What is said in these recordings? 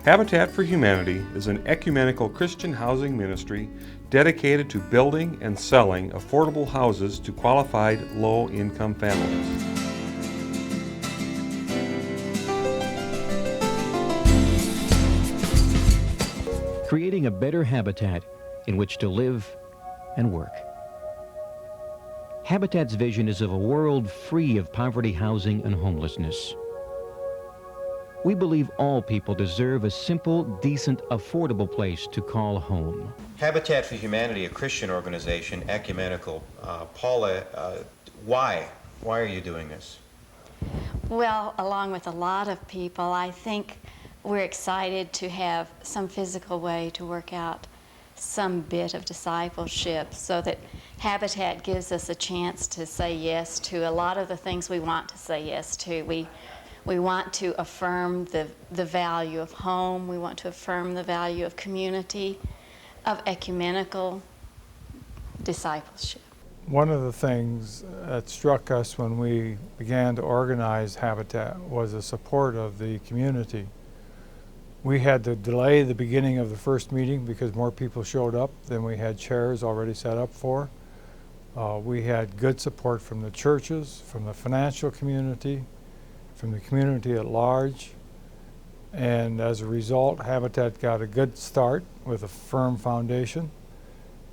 Habitat for Humanity is an ecumenical Christian housing ministry dedicated to building and selling affordable houses to qualified low-income families. Creating a better habitat in which to live and work. Habitat's vision is of a world free of poverty, housing, and homelessness. We believe all people deserve a simple, decent, affordable place to call home. Habitat for Humanity, a Christian organization, ecumenical. Paula, why? Why are you doing this? Well, along with a lot of people, I think we're excited to have some physical way to work out some bit of discipleship so that Habitat gives us a chance to say yes to a lot of the things we want to say yes to. We want to affirm the value of home. We want to affirm the value of community, of ecumenical discipleship. One of the things that struck us when we began to organize Habitat was the support of the community. We had to delay the beginning of the first meeting because more people showed up than we had chairs already set up for. We had good support from the churches, from the financial community, from the community at large, and as a result, Habitat got a good start with a firm foundation.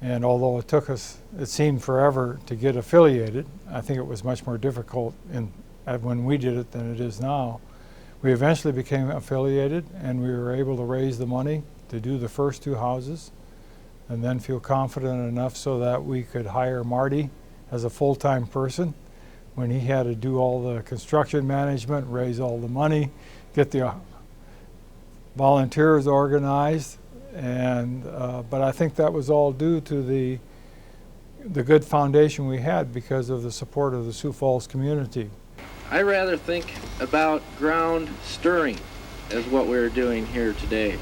And although it took us, it seemed forever to get affiliated, I think it was much more difficult when we did it than it is now. We eventually became affiliated, and we were able to raise the money to do the first two houses, and then feel confident enough so that we could hire Marty as a full-time person when he had to do all the construction management, raise all the money, get the volunteers organized, and but I think that was all due to the good foundation we had because of the support of the Sioux Falls community. I rather think about ground stirring as what we're doing here today.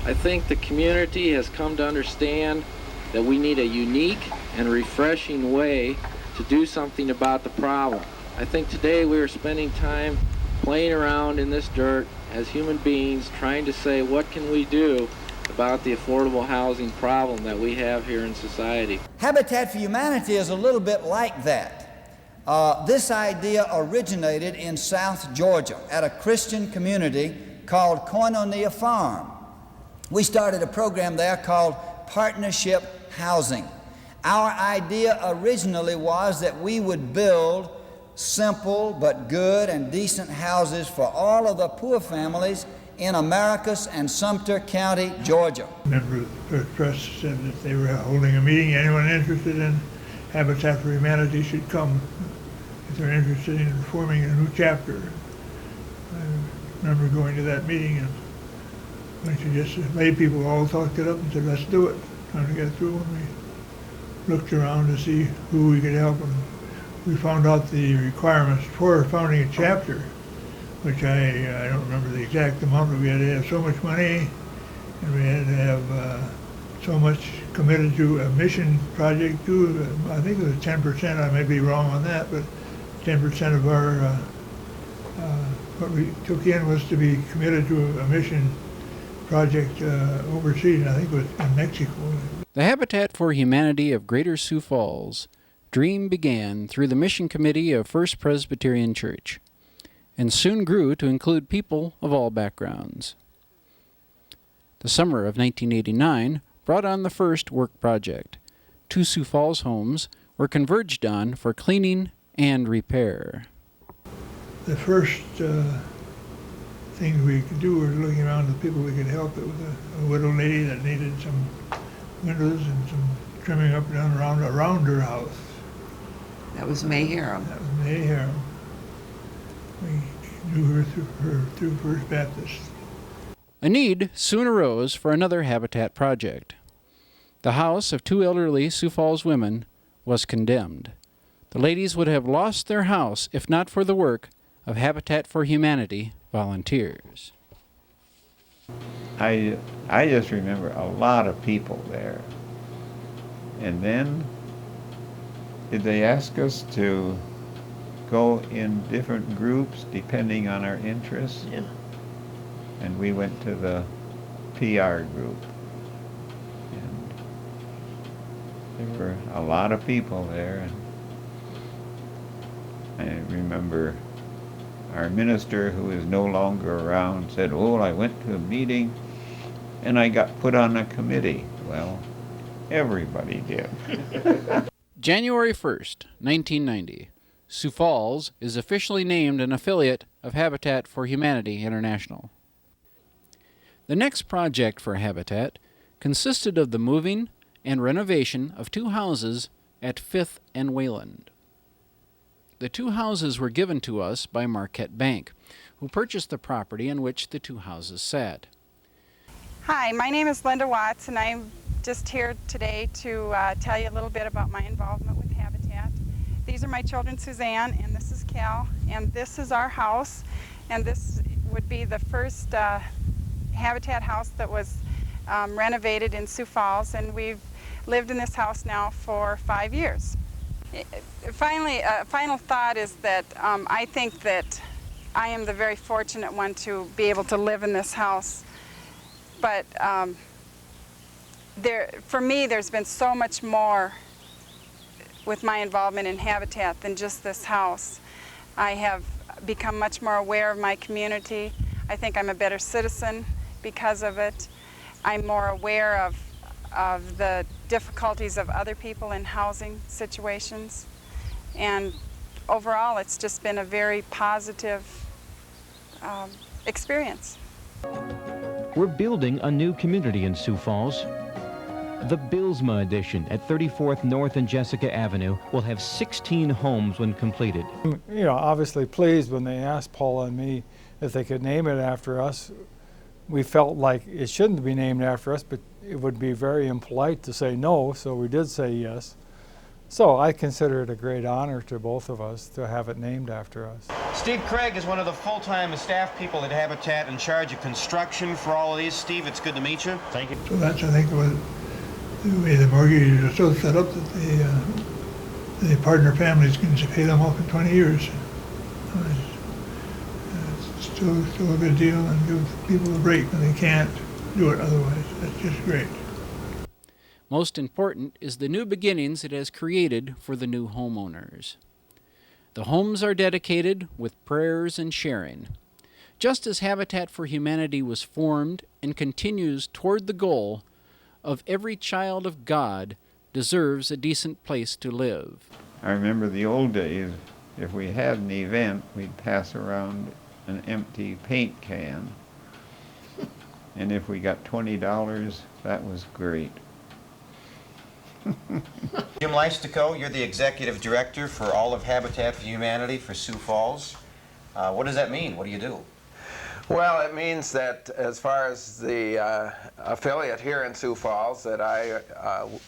I think the community has come to understand that we need a unique and refreshing way to do something about the problem. I think today we are spending time playing around in this dirt as human beings trying to say what can we do about the affordable housing problem that we have here in society. Habitat for Humanity is a little bit like that. This idea originated in South Georgia at a Christian community called Koinonia Farm. We started a program there called Partnership Housing. Our idea originally was that we would build simple but good and decent houses for all of the poor families in Americus and Sumter County, Georgia. A member of the trust said that they were holding a meeting. Anyone interested in Habitat for Humanity should come if they're interested in forming a new chapter. I remember going to that meeting, and a bunch of just lay people all talked it up and said, let's do it. Trying to get through, and we looked around to see who we could help, and we found out the requirements for founding a chapter, which I don't remember the exact amount, but we had to have so much money, and we had to have so much committed to a mission project too. I think it was 10%, I may be wrong on that, but 10% of our, what we took in was to be committed to a mission project overseas, I think it was in Mexico. The Habitat for Humanity of Greater Sioux Falls dream began through the Mission Committee of First Presbyterian Church and soon grew to include people of all backgrounds. The summer of 1989 brought on the first work project. 2 Sioux Falls homes were converged on for cleaning and repair. The first things we could do was looking around the people we could help. It was a widow lady that needed some windows and some trimming up and down around her house. That was May Harum. That was May Harum. We knew her through First Baptist. A need soon arose for another Habitat project. The house of 2 elderly Sioux Falls women was condemned. The ladies would have lost their house if not for the work of Habitat for Humanity volunteers. I just remember a lot of people there. And then they asked us to go in different groups depending on our interests. Yeah. And we went to the PR group. And there were a lot of people there. And I remember our minister, who is no longer around, said, "Oh, I went to a meeting and I got put on a committee." Well, everybody did. January 1st, 1990. Sioux Falls is officially named an affiliate of Habitat for Humanity International. The next project for Habitat consisted of the moving and renovation of 2 houses at 5th and Wayland. The 2 houses were given to us by Marquette Bank, who purchased the property in which the 2 houses sat. Hi, my name is Linda Watts, and I'm just here today to tell you a little bit about my involvement with Habitat. These are my children, Suzanne, and this is Cal, and this is our house, and this would be the first Habitat house that was renovated in Sioux Falls, and we've lived in this house now for 5 years. Finally, final thought is that I think that I am the very fortunate one to be able to live in this house. But for me, there's been so much more with my involvement in Habitat than just this house. I have become much more aware of my community. I think I'm a better citizen because of it. I'm more aware of the difficulties of other people in housing situations. And overall, it's just been a very positive experience. We're building a new community in Sioux Falls. The Bilsma Edition at 34th North and Jessica Avenue will have 16 homes when completed. You know, obviously pleased when they asked Paula and me if they could name it after us. We felt like it shouldn't be named after us, but it would be very impolite to say no, so we did say yes. So I consider it a great honor to both of us to have it named after us. Steve Craig is one of the full-time staff people at Habitat in charge of construction for all of these. Steve, it's good to meet you. Thank you. So that's, I think, what the way the mortgage is so set up that the partner families can pay them off in 20 years. It's still a good deal, and give people a break when they can't do it otherwise. That's just great. Most important is the new beginnings it has created for the new homeowners. The homes are dedicated with prayers and sharing. Just as Habitat for Humanity was formed and continues toward the goal of every child of God deserves a decent place to live. I remember the old days, if we had an event, we'd pass around an empty paint can. And if we got $20, that was great. Jim Leistico, you're the executive director for all of Habitat for Humanity for Sioux Falls. What does that mean? What do you do? Well, it means that as far as the affiliate here in Sioux Falls, that I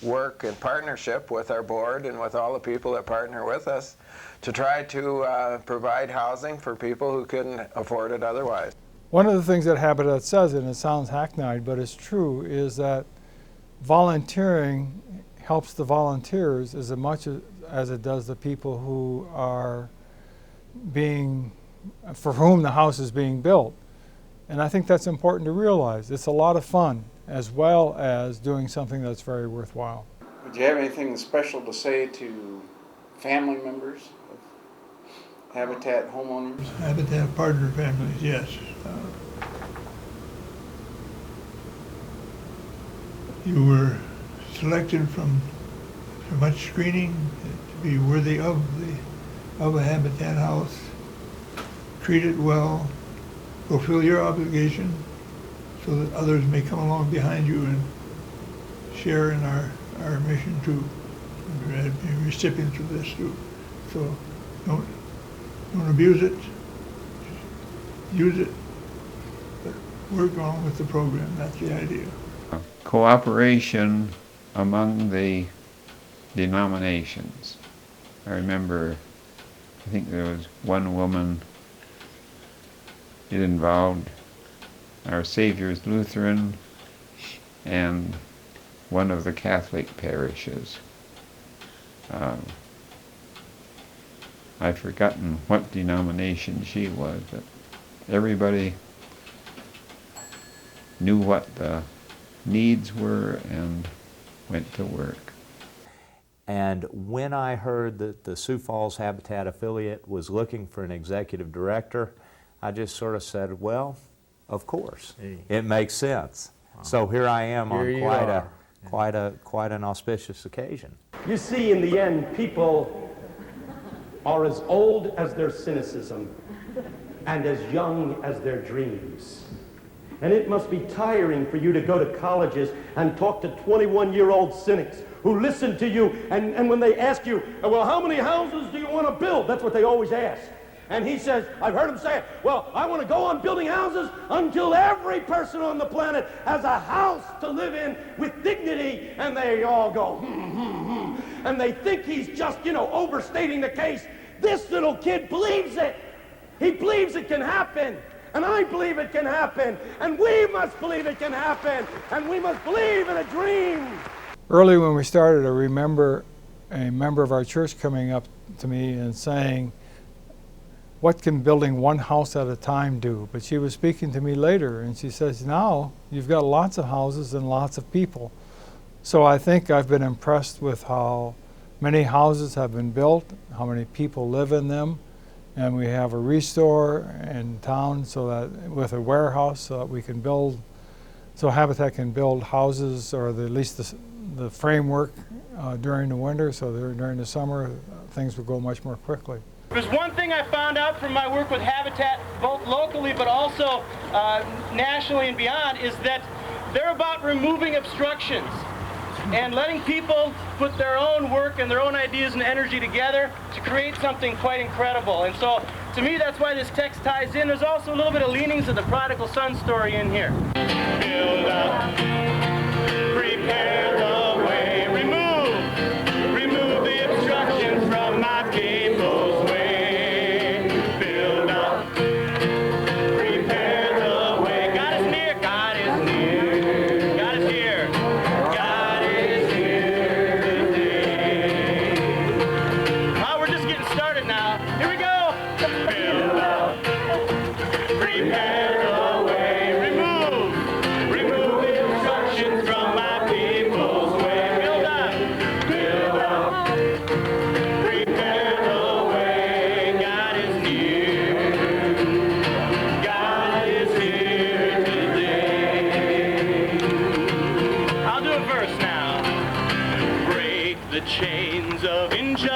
work in partnership with our board and with all the people that partner with us to try to provide housing for people who couldn't afford it otherwise. One of the things that Habitat says, and it sounds hackneyed, but it's true, is that volunteering helps the volunteers as much as it does the people who are for whom the house is being built. And I think that's important to realize. It's a lot of fun, as well as doing something that's very worthwhile. Would you have anything special to say to family members of Habitat homeowners? Habitat partner families, yes. You were selected from much screening to be worthy of a Habitat house. Treat it well, fulfill your obligation so that others may come along behind you and share in our mission to be recipients of this too. So don't abuse it, use it, but work on with the program. That's the idea. Cooperation among the denominations. I remember, I think there was one woman, it involved Our Savior's Lutheran and one of the Catholic parishes. I've forgotten what denomination she was, but everybody knew what the needs were and went to work. And when I heard that the Sioux Falls Habitat affiliate was looking for an executive director, I just sort of said, well, of course, it makes sense. Wow. So here I am on quite an auspicious occasion. You see, in the end, people are as old as their cynicism and as young as their dreams. And it must be tiring for you to go to colleges and talk to 21-year-old cynics who listen to you, and when they ask you, well, how many houses do you want to build? That's what they always ask. And he says, I've heard him say it, well, I want to go on building houses until every person on the planet has a house to live in with dignity. And they all go, and they think he's just, overstating the case. This little kid believes it. He believes it can happen. And I believe it can happen. And we must believe it can happen. And we must believe in a dream. Early when we started, I remember a member of our church coming up to me and saying, what can building one house at a time do? But she was speaking to me later, and she says, now you've got lots of houses and lots of people. So I think I've been impressed with how many houses have been built, how many people live in them, and we have a restore in town so that with a warehouse so that we can build, so Habitat can build houses, or at least the framework during the winter, so during the summer things will go much more quickly. There's one thing I found out from my work with Habitat, both locally but also nationally and beyond, is that they're about removing obstructions and letting people put their own work and their own ideas and energy together to create something quite incredible. And so, to me, that's why this text ties in. There's also a little bit of leanings of the prodigal son story in here. Build up, prepare the way, remove the obstructions from my people's way. Build up, prepare the way. God is near, God is near, God is here. God is here today. Oh, we're just getting started now. Here we go. Build up, prepare the way, remove the obstructions from my people's way. Build up, prepare the way. God is near, God is here today. I'll do a verse now. Break the chains of injustice.